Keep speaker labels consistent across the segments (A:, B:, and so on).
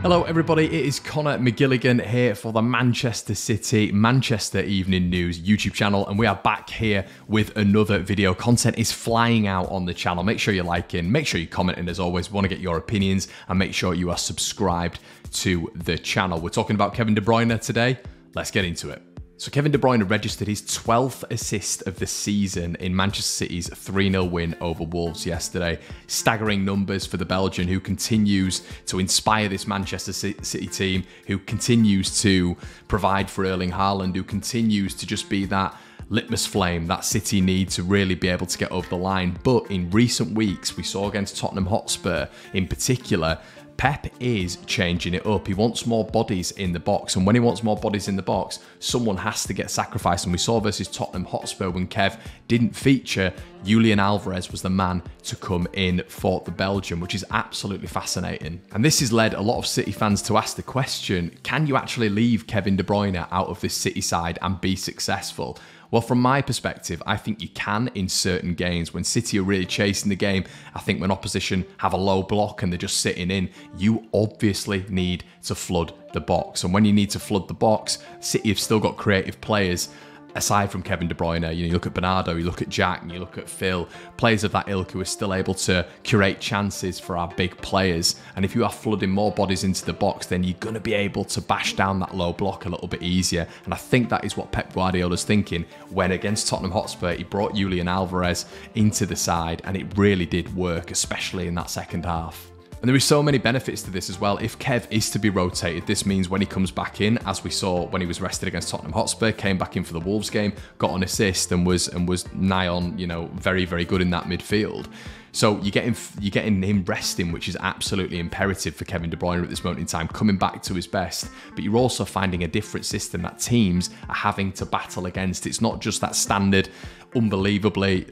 A: Hello everybody, it is Conor McGilligan here for the Manchester City Manchester Evening News YouTube channel, and we are back here with another video. Content is flying out on the channel. Make sure you're liking, make sure you're commenting as always. We want to get your opinions and make sure you are subscribed to the channel. We're talking about Kevin De Bruyne today. Let's get into it. So Kevin De Bruyne registered his 12th assist of the season in Manchester City's 3-0 win over Wolves yesterday. Staggering numbers for the Belgian, who continues to inspire this Manchester City team, who continues to provide for Erling Haaland, who continues to just be that litmus flame that City need to really be able to get over the line. But in recent weeks, we saw against Tottenham Hotspur in particular, Pep is changing it up. He wants more bodies in the box, and when he wants more bodies in the box, someone has to get sacrificed. And we saw versus Tottenham Hotspur when Kev didn't feature, Julian Alvarez was the man to come in for the Belgian, which is absolutely fascinating. And this has led a lot of City fans to ask the question, can you actually leave Kevin De Bruyne out of this City side and be successful? Well, from my perspective, I think you can in certain games. When City are really chasing the game, I think when opposition have a low block and they're just sitting in, you obviously need to flood the box. And when you need to flood the box, City have still got creative players. Aside from Kevin De Bruyne, you look at Bernardo, you look at Jack, and you look at Phil, players of that ilk who are still able to curate chances for our big players. And if you are flooding more bodies into the box, then you're going to be able to bash down that low block a little bit easier. And I think that is what Pep Guardiola's thinking when against Tottenham Hotspur, he brought Julian Alvarez into the side, and it really did work, especially in that second half. And there is so many benefits to this as well. If Kev is to be rotated, this means when he comes back in, as we saw when he was rested against Tottenham Hotspur, came back in for the Wolves game, got an assist and was nigh on, very, very good in that midfield. So you're getting him resting, which is absolutely imperative for Kevin De Bruyne at this moment in time, coming back to his best. But you're also finding a different system that teams are having to battle against. It's not just that standard, unbelievably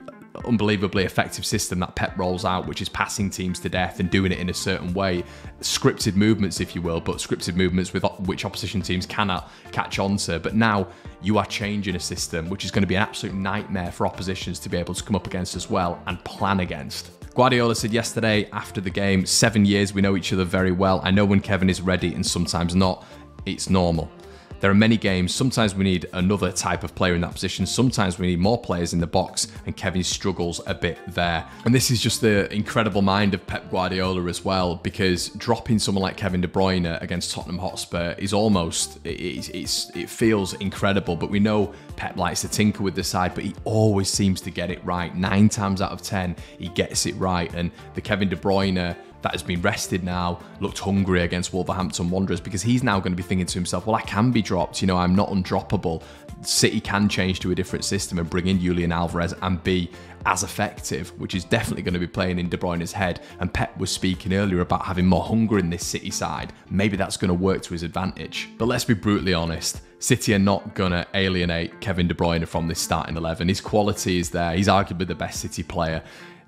A: effective system that Pep rolls out, which is passing teams to death and doing it in a certain way. Scripted movements, if you will, but scripted movements with which opposition teams cannot catch on to. But now you are changing a system which is going to be an absolute nightmare for oppositions to be able to come up against as well and plan against. Guardiola said yesterday after the game, 7 years, we know each other very well. I know when Kevin is ready and sometimes not. It's normal. There are many games, sometimes we need another type of player in that position, sometimes we need more players in the box, and Kevin struggles a bit there. And this is just the incredible mind of Pep Guardiola as well, because dropping someone like Kevin De Bruyne against Tottenham Hotspur is almost, it feels incredible, but we know Pep likes to tinker with the side, but he always seems to get it right. 9 times out of 10, he gets it right, and the Kevin De Bruyne that has been rested now looked hungry against Wolverhampton Wanderers, because he's now going to be thinking to himself, well, I can be dropped, I'm not undroppable. City can change to a different system and bring in Julian Alvarez and be as effective, which is definitely going to be playing in De Bruyne's head. And Pep was speaking earlier about having more hunger in this City side. Maybe that's going to work to his advantage. But let's be brutally honest, City are not going to alienate Kevin De Bruyne from this starting 11. His quality is there. He's arguably the best City player.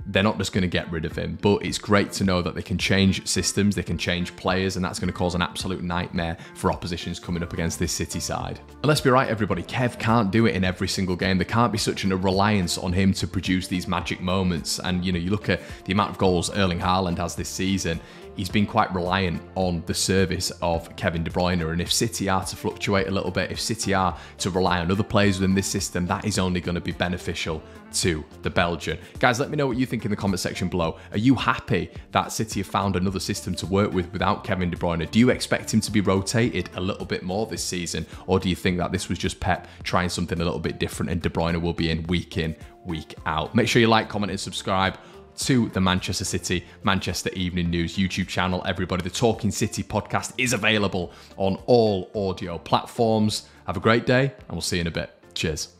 A: They're not just going to get rid of him, but it's great to know that they can change systems, they can change players, and that's going to cause an absolute nightmare for oppositions coming up against this City side. And let's be right, everybody, Kev can't do it in every single game. There can't be such a reliance on him to produce these magic moments. And, you look at the amount of goals Erling Haaland has this season, he's been quite reliant on the service of Kevin De Bruyne. And if City are to fluctuate a little bit, if City are to rely on other players within this system, that is only going to be beneficial to the Belgian. Guys, let me know what you think in the comment section below. Are you happy that City have found another system to work with without Kevin De Bruyne? Do you expect him to be rotated a little bit more this season? Or do you think that this was just Pep trying something a little bit different and De Bruyne will be in, week week out? Make sure you like, comment and subscribe to the Manchester City Manchester Evening News YouTube channel. Everybody, the Talking City podcast is available on all audio platforms. Have a great day, and we'll see you in a bit. Cheers.